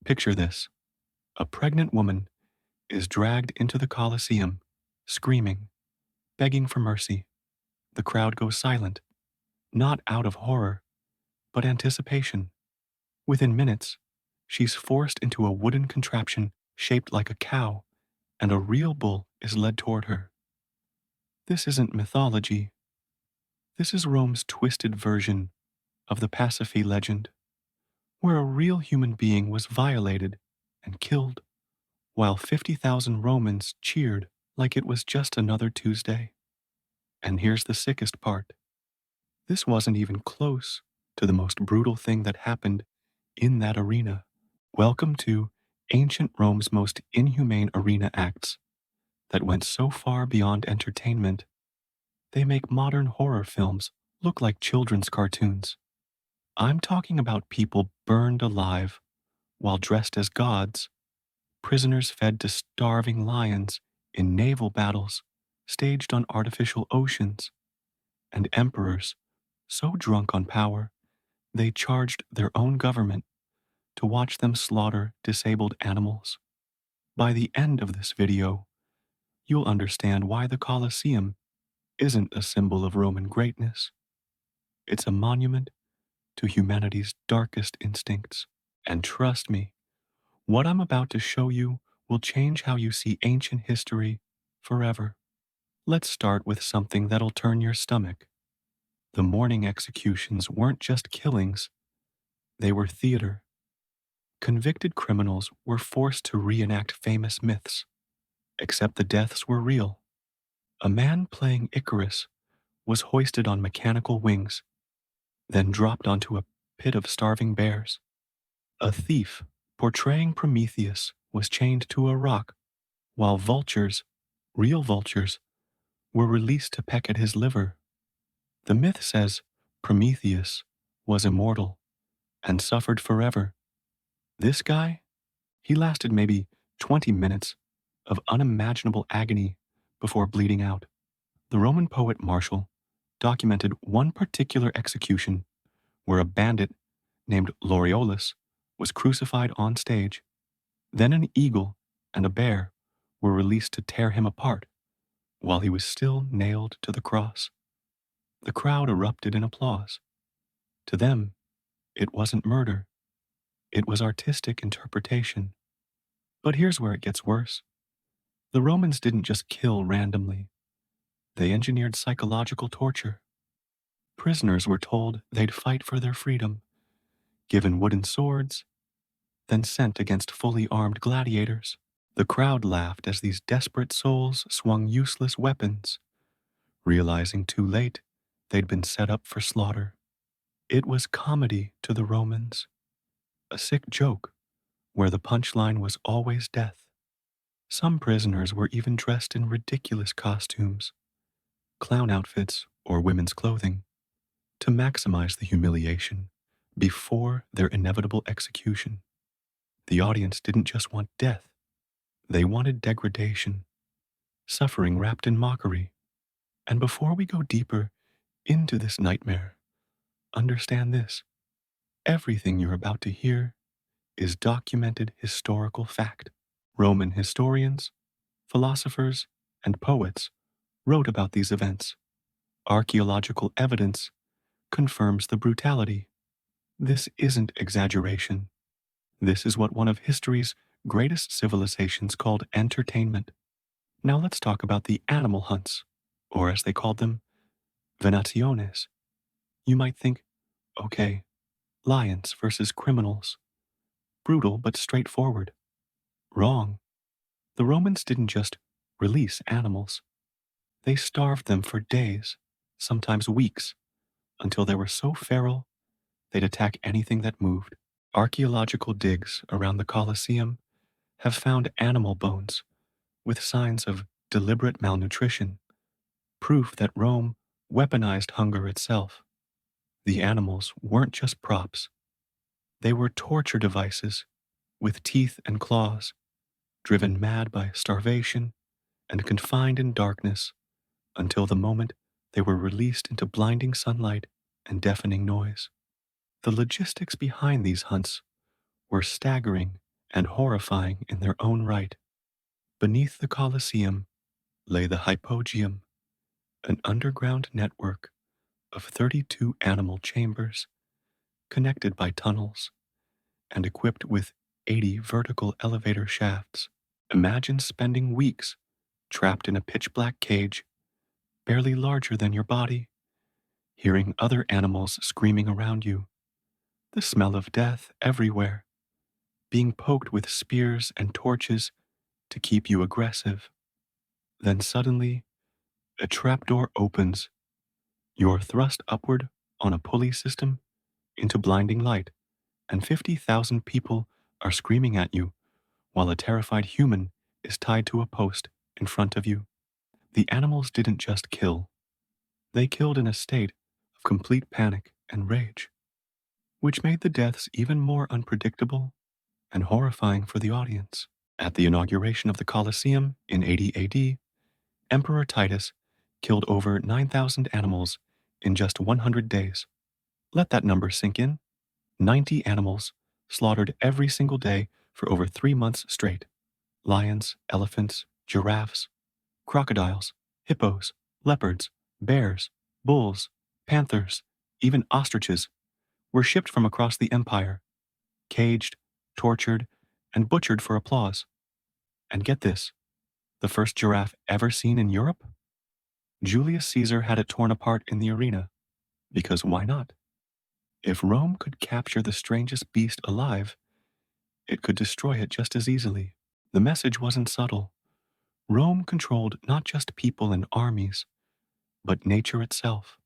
Picture this. A pregnant woman is dragged into the Colosseum, screaming, begging for mercy. The crowd goes silent, not out of horror, but anticipation. Within minutes, she's forced into a wooden contraption shaped like a cow, and a real bull is led toward her. This isn't mythology. This is Rome's twisted version of the Pasiphae legend, where a real human being was violated and killed, while 50,000 Romans cheered like it was just another Tuesday. And here's the sickest part. This wasn't even close to the most brutal thing that happened in that arena. Welcome to ancient Rome's most inhumane arena acts that went so far beyond entertainment, they make modern horror films look like children's cartoons. I'm talking about people burned alive while dressed as gods, prisoners fed to starving lions in naval battles staged on artificial oceans, and emperors so drunk on power they charged their own government to watch them slaughter disabled animals. By the end of this video, you'll understand why the Colosseum isn't a symbol of Roman greatness. It's a monument to humanity's darkest instincts. And trust me, what I'm about to show you will change how you see ancient history forever. Let's start with something that'll turn your stomach. The morning executions weren't just killings, they were theater. Convicted criminals were forced to reenact famous myths, except the deaths were real. A man playing Icarus was hoisted on mechanical wings, then dropped onto a pit of starving bears. A thief portraying Prometheus was chained to a rock, while vultures, real vultures, were released to peck at his liver. The myth says Prometheus was immortal and suffered forever. This guy, he lasted maybe 20 minutes of unimaginable agony before bleeding out. The Roman poet Martial documented one particular execution where a bandit named Laureolus was crucified on stage. Then an eagle and a bear were released to tear him apart while he was still nailed to the cross. The crowd erupted in applause. To them, it wasn't murder. It was artistic interpretation. But here's where it gets worse. The Romans didn't just kill randomly. They engineered psychological torture. Prisoners were told they'd fight for their freedom, given wooden swords, then sent against fully armed gladiators. The crowd laughed as these desperate souls swung useless weapons, realizing too late they'd been set up for slaughter. It was comedy to the Romans, a sick joke where the punchline was always death. Some prisoners were even dressed in ridiculous costumes, clown outfits or women's clothing, to maximize the humiliation before their inevitable execution. The audience didn't just want death, they wanted degradation, suffering wrapped in mockery. And before we go deeper into this nightmare, understand this. Everything you're about to hear is documented historical fact. Roman historians, philosophers, and poets wrote about these events. Archaeological evidence confirms the brutality. This isn't exaggeration. This is what one of history's greatest civilizations called entertainment. Now let's talk about the animal hunts, or as they called them, venationes. You might think, okay, lions versus criminals. Brutal but straightforward. Wrong. The Romans didn't just release animals. They starved them for days, sometimes weeks, until they were so feral they'd attack anything that moved. Archaeological digs around the Colosseum have found animal bones with signs of deliberate malnutrition, proof that Rome weaponized hunger itself. The animals weren't just props. They were torture devices with teeth and claws, driven mad by starvation and confined in darkness until the moment they were released into blinding sunlight and deafening noise. The logistics behind these hunts were staggering and horrifying in their own right. Beneath the Colosseum lay the hypogeum, an underground network of 32 animal chambers connected by tunnels and equipped with 80 vertical elevator shafts. Imagine spending weeks trapped in a pitch black cage, barely larger than your body, hearing other animals screaming around you, the smell of death everywhere, being poked with spears and torches to keep you aggressive. Then suddenly, a trapdoor opens. You're thrust upward on a pulley system into blinding light, and 50,000 people are screaming at you while a terrified human is tied to a post in front of you. The animals didn't just kill, they killed in a state of complete panic and rage, which made the deaths even more unpredictable and horrifying for the audience. At the inauguration of the Colosseum in 80 AD, Emperor Titus killed over 9,000 animals in just 100 days. Let that number sink in. 90 animals slaughtered every single day for over 3 months straight. Lions, elephants, giraffes, crocodiles, hippos, leopards, bears, bulls, panthers, even ostriches were shipped from across the empire, caged, tortured, and butchered for applause. And get this, the first giraffe ever seen in Europe? Julius Caesar had it torn apart in the arena, because why not? If Rome could capture the strangest beast alive, it could destroy it just as easily. The message wasn't subtle. Rome controlled not just people and armies, but nature itself.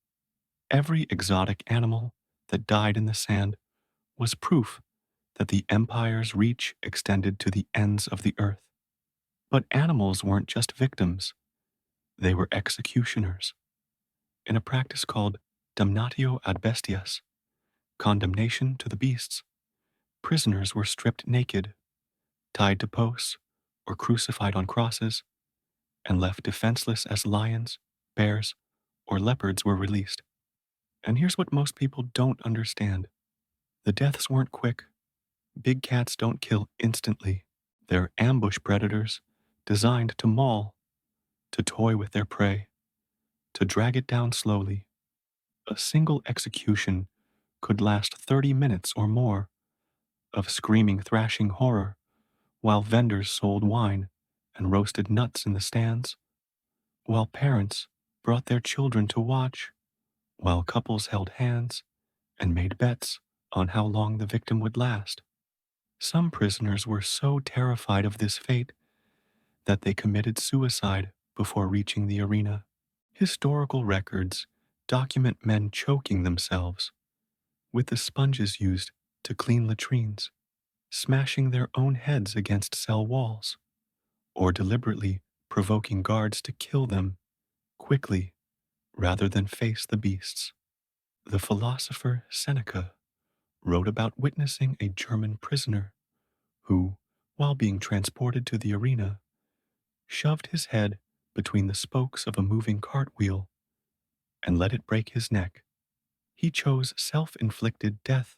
Every exotic animal that died in the sand was proof that the empire's reach extended to the ends of the earth. But animals weren't just victims, they were executioners. In a practice called damnatio ad bestias, condemnation to the beasts, prisoners were stripped naked, tied to posts, or crucified on crosses, and left defenseless as lions, bears, or leopards were released. And here's what most people don't understand. The deaths weren't quick. Big cats don't kill instantly. They're ambush predators designed to maul, to toy with their prey, to drag it down slowly. A single execution could last 30 minutes or more of screaming, thrashing horror while vendors sold wine and roasted nuts in the stands, while parents brought their children to watch, while couples held hands and made bets on how long the victim would last. Some prisoners were so terrified of this fate that they committed suicide before reaching the arena. Historical records document men choking themselves with the sponges used to clean latrines, smashing their own heads against cell walls, or deliberately provoking guards to kill them quickly rather than face the beasts. The philosopher Seneca wrote about witnessing a German prisoner who, while being transported to the arena, shoved his head between the spokes of a moving cartwheel and let it break his neck. He chose self-inflicted death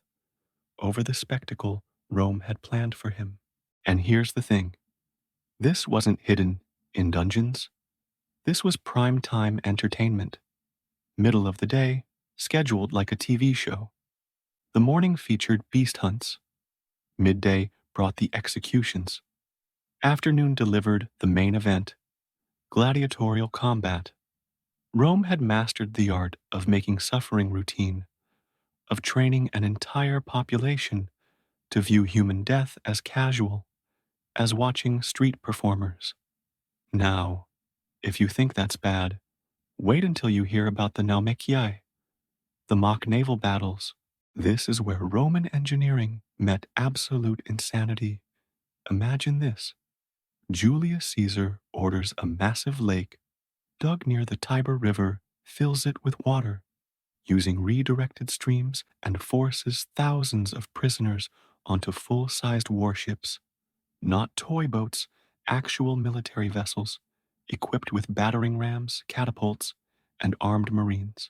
over the spectacle Rome had planned for him. And here's the thing. This wasn't hidden in dungeons. This was prime time entertainment. Middle of the day, scheduled like a TV show. The morning featured beast hunts. Midday brought the executions. Afternoon delivered the main event, gladiatorial combat. Rome had mastered the art of making suffering routine, of training an entire population to view human death as casual, as watching street performers. Now, if you think that's bad, wait until you hear about the Naumachii, the mock naval battles. This is where Roman engineering met absolute insanity. Imagine this. Julius Caesar orders a massive lake dug near the Tiber River, fills it with water, using redirected streams, and forces thousands of prisoners onto full-sized warships, not toy boats, actual military vessels, equipped with battering rams, catapults, and armed marines.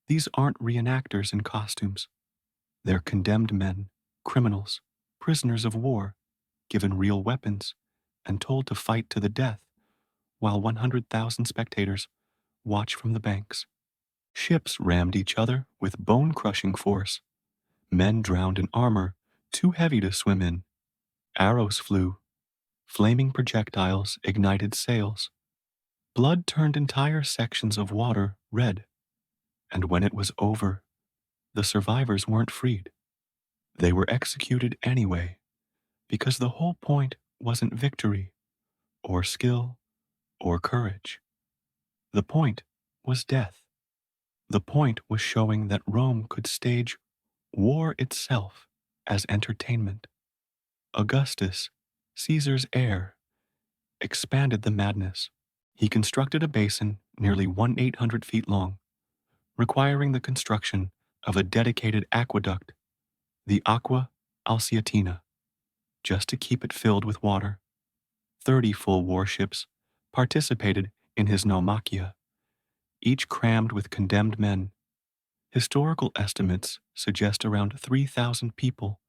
These aren't reenactors in costumes. They're condemned men, criminals, prisoners of war. given real weapons, and told to fight to the death, while 100,000 spectators watch from the banks. Ships rammed each other with bone-crushing force. Men drowned in armor too heavy to swim in. Arrows flew. Flaming projectiles ignited sails. Blood turned entire sections of water red. And when it was over, the survivors weren't freed. They were executed anyway, because the whole point wasn't victory, or skill, or courage. The point was death. The point was showing that Rome could stage war itself as entertainment. Augustus, Caesar's heir, expanded the madness. He constructed a basin nearly 1,800 feet long, requiring the construction of a dedicated aqueduct, the Aqua Alsiatina, just to keep it filled with water. 30 full warships participated in his naumachia, each crammed with condemned men. Historical estimates suggest around 3,000 people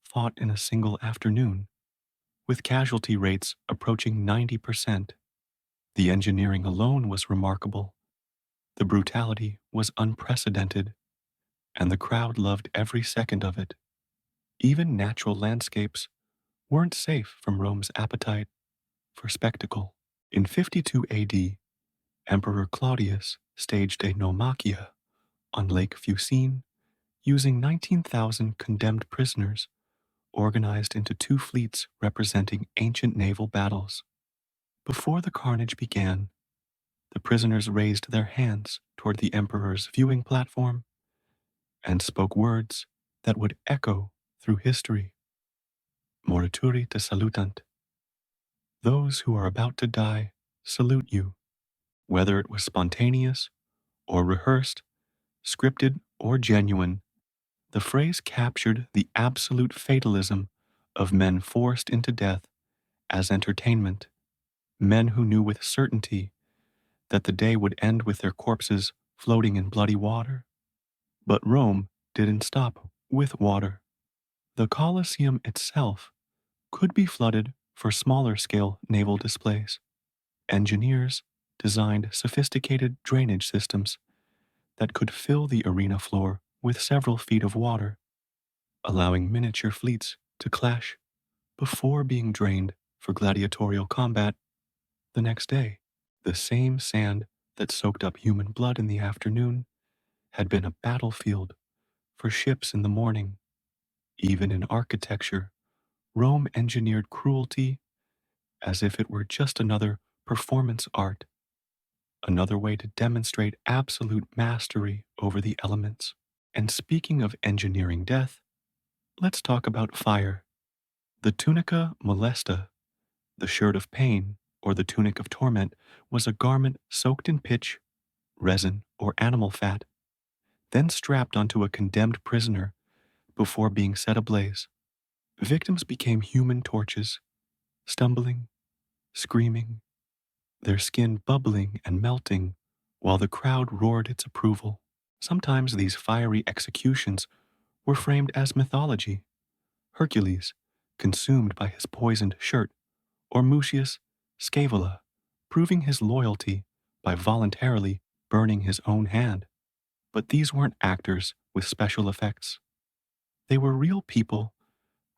fought in a single afternoon, with casualty rates approaching 90%. The engineering alone was remarkable. The brutality was unprecedented, and the crowd loved every second of it. Even natural landscapes weren't safe from Rome's appetite for spectacle. In 52 AD, Emperor Claudius staged a naumachia on Lake Fucine using 19,000 condemned prisoners organized into two fleets representing ancient naval battles. Before the carnage began, the prisoners raised their hands toward the emperor's viewing platform and spoke words that would echo through history. Morituri te salutant. Those who are about to die salute you. Whether it was spontaneous or rehearsed, scripted or genuine, the phrase captured the absolute fatalism of men forced into death as entertainment, men who knew with certainty that the day would end with their corpses floating in bloody water. But Rome didn't stop with water. The Colosseum itself could be flooded for smaller-scale naval displays. Engineers designed sophisticated drainage systems that could fill the arena floor with several feet of water, allowing miniature fleets to clash before being drained for gladiatorial combat the next day. The same sand that soaked up human blood in the afternoon had been a battlefield for ships in the morning. Even in architecture, Rome engineered cruelty as if it were just another performance art, another way to demonstrate absolute mastery over the elements. And speaking of engineering death, let's talk about fire. The tunica molesta, the shirt of pain, or the tunic of torment, was a garment soaked in pitch, resin, or animal fat, then strapped onto a condemned prisoner before being set ablaze. Victims became human torches, stumbling, screaming, their skin bubbling and melting while the crowd roared its approval. Sometimes these fiery executions were framed as mythology. Hercules, consumed by his poisoned shirt, or Mucius Scaevola, proving his loyalty by voluntarily burning his own hand. But these weren't actors with special effects. They were real people,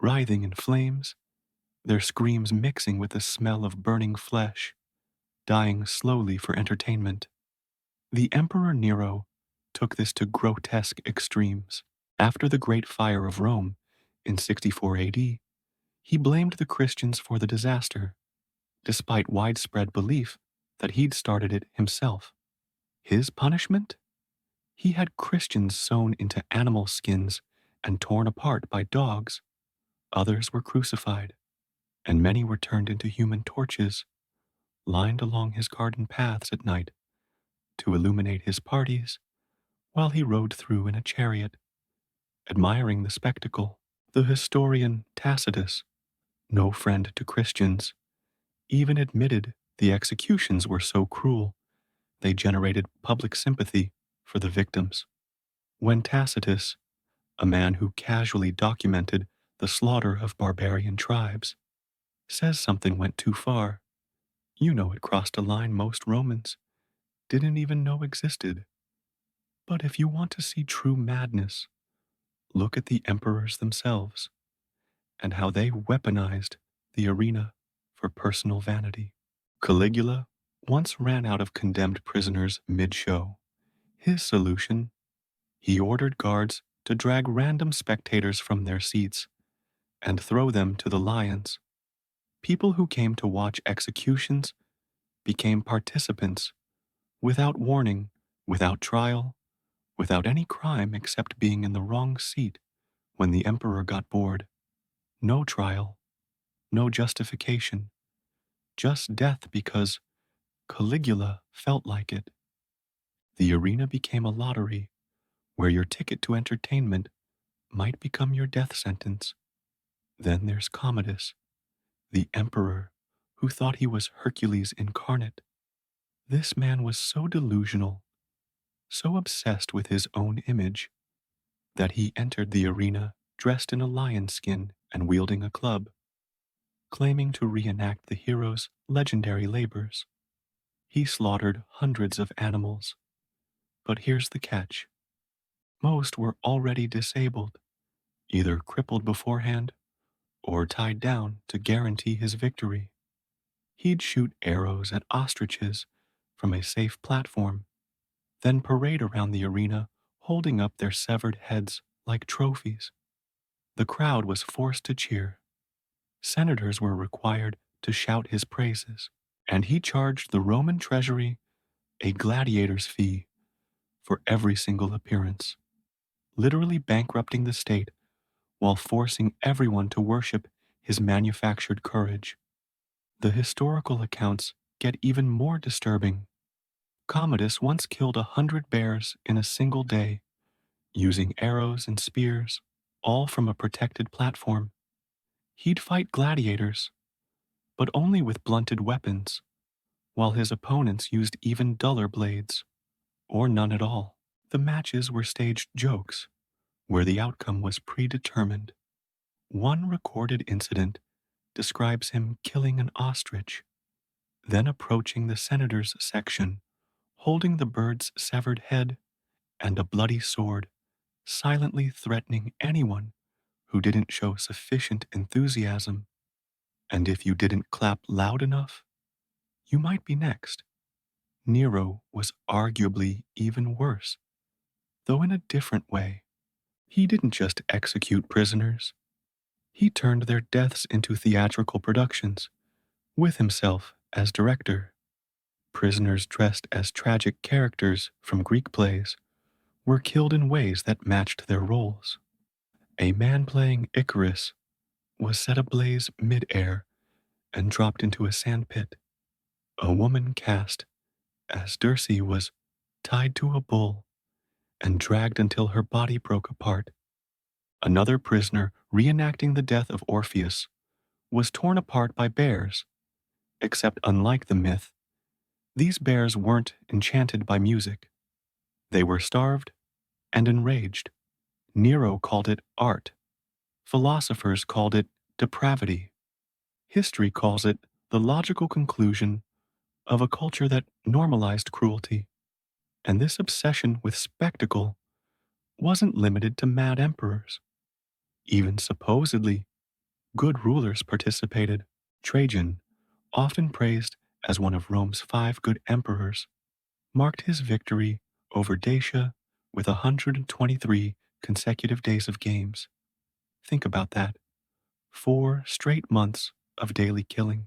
writhing in flames, their screams mixing with the smell of burning flesh, dying slowly for entertainment. The Emperor Nero took this to grotesque extremes. After the Great Fire of Rome in 64 AD, he blamed the Christians for the disaster, despite widespread belief that he'd started it himself. His punishment? He had Christians sewn into animal skins and torn apart by dogs. Others were crucified, and many were turned into human torches, lined along his garden paths at night to illuminate his parties while he rode through in a chariot. Admiring the spectacle, the historian Tacitus, no friend to Christians, even admitted the executions were so cruel they generated public sympathy for the victims. When Tacitus, a man who casually documented the slaughter of barbarian tribes, says something went too far. You know it crossed a line most Romans didn't even know existed. But if you want to see true madness, look at the emperors themselves and how they weaponized the arena for personal vanity. Caligula once ran out of condemned prisoners mid-show. His solution? He ordered guards to drag random spectators from their seats and throw them to the lions. People who came to watch executions became participants without warning, without trial, without any crime except being in the wrong seat when the emperor got bored. No trial, no justification, just death because Caligula felt like it. The arena became a lottery where your ticket to entertainment might become your death sentence. Then there's Commodus, the emperor who thought he was Hercules incarnate. This man was so delusional, so obsessed with his own image, that he entered the arena dressed in a lion skin and wielding a club, claiming to reenact the hero's legendary labors. He slaughtered hundreds of animals. But here's the catch. Most were already disabled, either crippled beforehand or tied down to guarantee his victory. He'd shoot arrows at ostriches from a safe platform, then parade around the arena holding up their severed heads like trophies. The crowd was forced to cheer. Senators were required to shout his praises, and he charged the Roman treasury a gladiator's fee for every single appearance, literally bankrupting the state while forcing everyone to worship his manufactured courage. The historical accounts get even more disturbing. Commodus once killed 100 bears in a single day, using arrows and spears, all from a protected platform. He'd fight gladiators, but only with blunted weapons, while his opponents used even duller blades, or none at all. The matches were staged jokes, where the outcome was predetermined. One recorded incident describes him killing an ostrich, then approaching the senator's section, holding the bird's severed head and a bloody sword, silently threatening anyone who didn't show sufficient enthusiasm. And if you didn't clap loud enough, you might be next. Nero was arguably even worse, though in a different way. He didn't just execute prisoners, he turned their deaths into theatrical productions, with himself as director. Prisoners dressed as tragic characters from Greek plays were killed in ways that matched their roles. A man playing Icarus was set ablaze mid-air and dropped into a sandpit. A woman cast as Dirce was tied to a bull and dragged until her body broke apart. Another prisoner reenacting the death of Orpheus was torn apart by bears, except unlike the myth, these bears weren't enchanted by music. They were starved and enraged. Nero called it art. Philosophers called it depravity. History calls it the logical conclusion of a culture that normalized cruelty. And this obsession with spectacle wasn't limited to mad emperors. Even supposedly good rulers participated. Trajan, often praised as one of Rome's 5 good emperors, marked his victory over Dacia with 123 consecutive days of games. Think about that. 4 straight months of daily killing.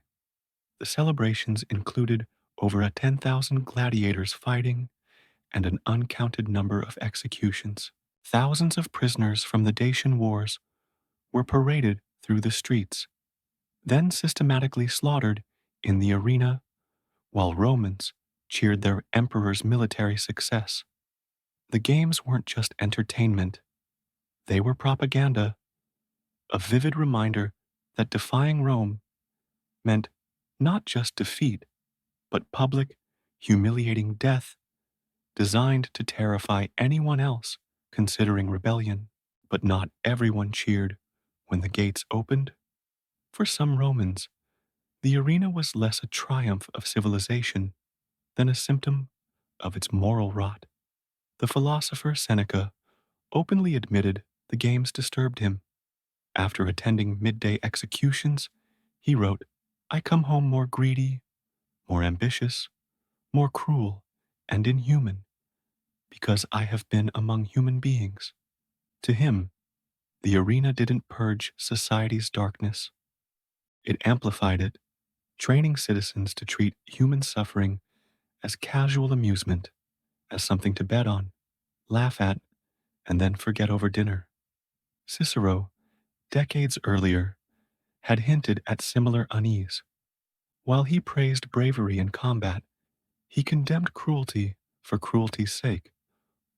The celebrations included over 10,000 gladiators fighting and an uncounted number of executions. Thousands of prisoners from the Dacian Wars were paraded through the streets, then systematically slaughtered in the arena while Romans cheered their emperor's military success. The games weren't just entertainment, they were propaganda, a vivid reminder that defying Rome meant not just defeat, but public, humiliating death designed to terrify anyone else considering rebellion. But not everyone cheered when the gates opened. For some Romans, The arena was less a triumph of civilization than a symptom of its moral rot. The philosopher Seneca openly admitted the games disturbed him. After attending midday executions, he wrote, "I come home more greedy, more ambitious, more cruel, and inhuman, because I have been among human beings." To him, the arena didn't purge society's darkness, it amplified it, training citizens to treat human suffering as casual amusement, as something to bet on, laugh at, and then forget over dinner. Cicero, decades earlier, had hinted at similar unease. While he praised bravery in combat, he condemned cruelty for cruelty's sake,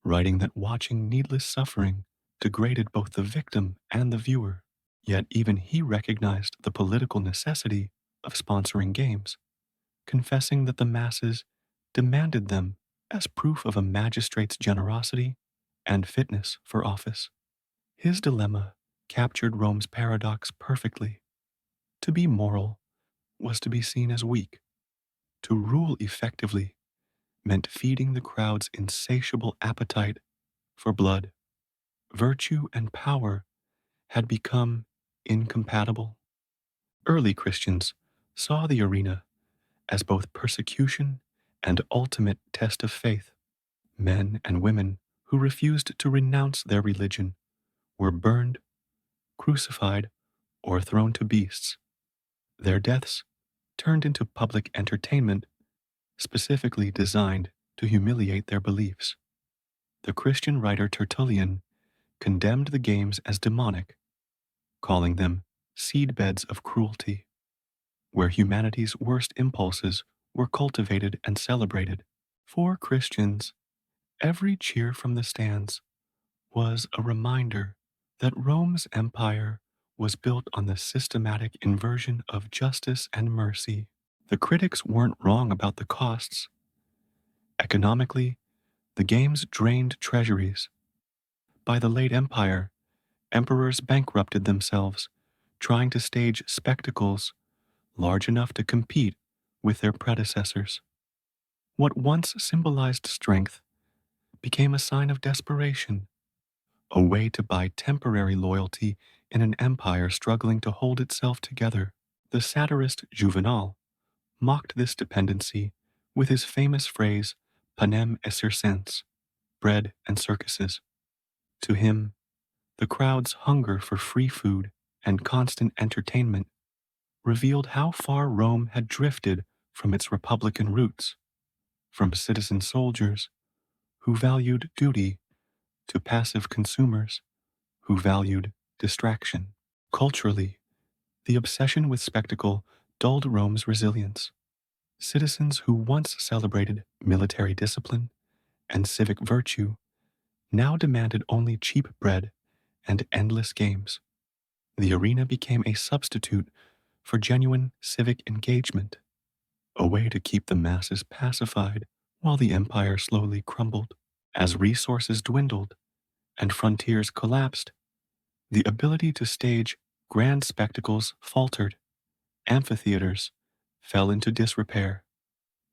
writing that watching needless suffering degraded both the victim and the viewer. Yet even he recognized the political necessity of sponsoring games, confessing that the masses demanded them as proof of a magistrate's generosity and fitness for office. His dilemma captured Rome's paradox perfectly. To be moral was to be seen as weak. To rule effectively meant feeding the crowd's insatiable appetite for blood. Virtue and power had become incompatible. Early Christians saw the arena as both persecution and ultimate test of faith. Men and women who refused to renounce their religion were burned, crucified, or thrown to beasts. Their deaths turned into public entertainment specifically designed to humiliate their beliefs. The Christian writer Tertullian condemned the games as demonic, calling them seedbeds of cruelty, where humanity's worst impulses were cultivated and celebrated. For Christians, every cheer from the stands was a reminder that Rome's empire was built on the systematic inversion of justice and mercy. The critics weren't wrong about the costs. Economically, the games drained treasuries. By the late empire, emperors bankrupted themselves, trying to stage spectacles large enough to compete with their predecessors. What once symbolized strength became a sign of desperation, a way to buy temporary loyalty in an empire struggling to hold itself together. The satirist Juvenal mocked this dependency with his famous phrase, panem et circenses, bread and circuses. To him, the crowd's hunger for free food and constant entertainment revealed how far Rome had drifted from its republican roots, from citizen soldiers who valued duty to passive consumers who valued distraction. Culturally, the obsession with spectacle dulled Rome's resilience. Citizens who once celebrated military discipline and civic virtue now demanded only cheap bread and endless games. The arena became a substitute for genuine civic engagement, a way to keep the masses pacified while the empire slowly crumbled. As resources dwindled and frontiers collapsed, the ability to stage grand spectacles faltered. Amphitheaters fell into disrepair.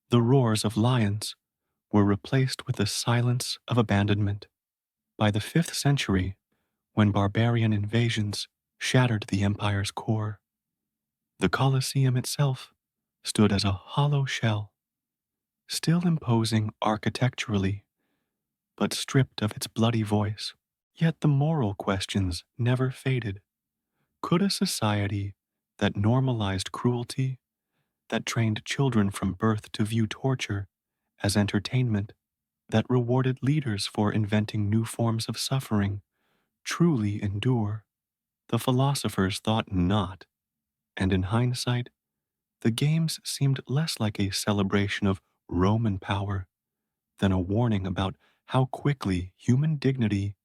The roars of lions were replaced with the silence of abandonment. By the 5th century, when barbarian invasions shattered the empire's core, the Colosseum itself stood as a hollow shell, still imposing architecturally, but stripped of its bloody voice. Yet the moral questions never faded. Could a society that normalized cruelty, that trained children from birth to view torture as entertainment, that rewarded leaders for inventing new forms of suffering, truly endure? The philosophers thought not, and in hindsight, the games seemed less like a celebration of Roman power than a warning about how quickly human dignity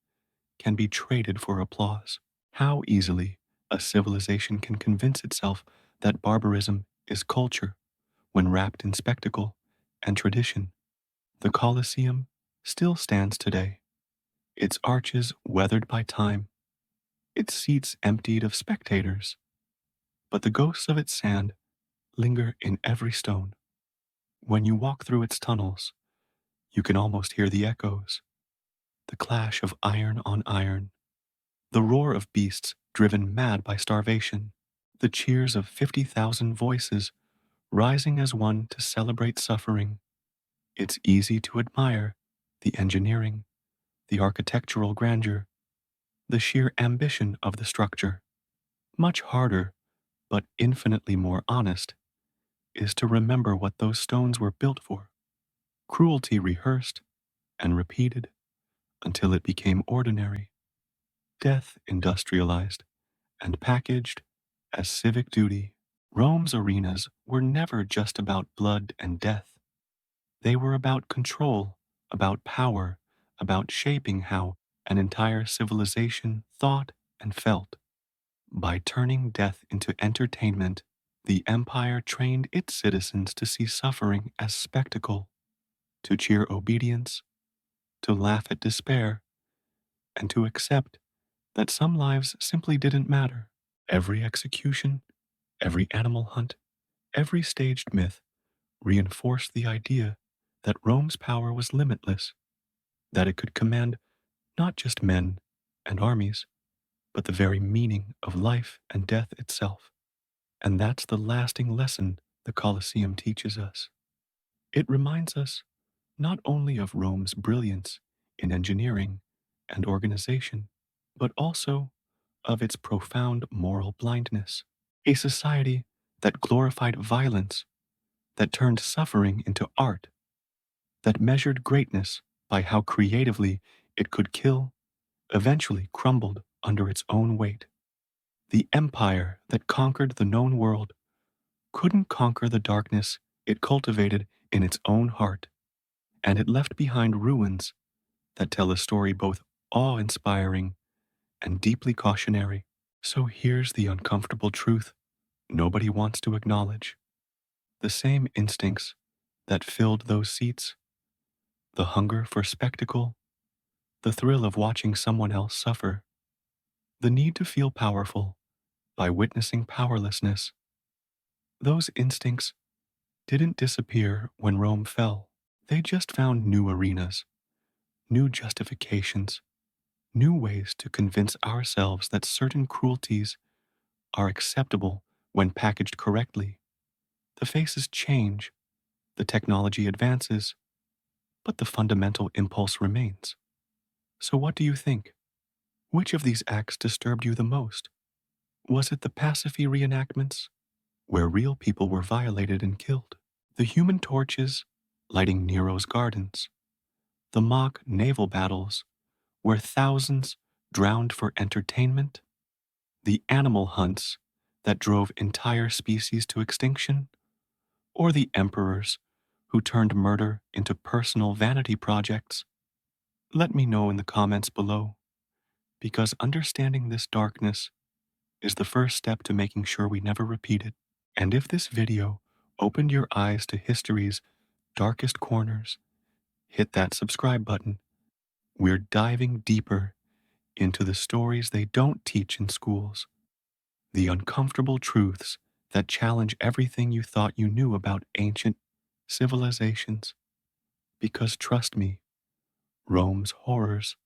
can be traded for applause, how easily a civilization can convince itself that barbarism is culture when wrapped in spectacle and tradition. The Colosseum still stands today, its arches weathered by time, its seats emptied of spectators, but the ghosts of its sand linger in every stone. When you walk through its tunnels, you can almost hear the echoes, the clash of iron on iron, the roar of beasts driven mad by starvation, the cheers of 50,000 voices rising as one to celebrate suffering. It's easy to admire the engineering, the architectural grandeur, the sheer ambition of the structure. Much harder, but infinitely more honest, is to remember what those stones were built for. Cruelty rehearsed and repeated until it became ordinary. Death industrialized and packaged as civic duty. Rome's arenas were never just about blood and death. They were about control, about power, about shaping how an entire civilization thought and felt. By turning death into entertainment, the empire trained its citizens to see suffering as spectacle, to cheer obedience, to laugh at despair, and to accept that some lives simply didn't matter. Every execution, every animal hunt, every staged myth reinforced the idea that Rome's power was limitless, that it could command not just men and armies, but the very meaning of life and death itself. And that's the lasting lesson the Colosseum teaches us. It reminds us not only of Rome's brilliance in engineering and organization, but also of its profound moral blindness. A society that glorified violence, that turned suffering into art, that measured greatness by how creatively it could kill, eventually crumbled under its own weight. The empire that conquered the known world couldn't conquer the darkness it cultivated in its own heart, and it left behind ruins that tell a story both awe-inspiring and deeply cautionary. So here's the uncomfortable truth nobody wants to acknowledge. The same instincts that filled those seats, the hunger for spectacle, the thrill of watching someone else suffer, the need to feel powerful by witnessing powerlessness, those instincts didn't disappear when Rome fell. They just found new arenas, new justifications, new ways to convince ourselves that certain cruelties are acceptable when packaged correctly. The faces change, the technology advances, but the fundamental impulse remains. So what do you think? Which of these acts disturbed you the most? Was it the Pasiphae reenactments, where real people were violated and killed? The human torches lighting Nero's gardens? The mock naval battles, where thousands drowned for entertainment? The animal hunts that drove entire species to extinction? Or the emperors who turned murder into personal vanity projects? Let me know in the comments below, because understanding this darkness is the first step to making sure we never repeat it. And if this video opened your eyes to history's darkest corners, hit that subscribe button. We're diving deeper into the stories they don't teach in schools, the uncomfortable truths that challenge everything you thought you knew about ancient civilizations. Because trust me, Rome's horrors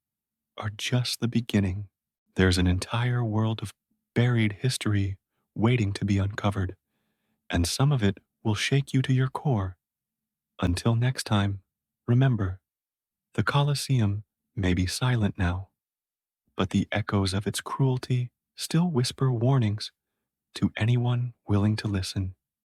are just the beginning. There's an entire world of buried history waiting to be uncovered, and some of it will shake you to your core. Until next time, remember, the Colosseum may be silent now, but the echoes of its cruelty still whisper warnings to anyone willing to listen.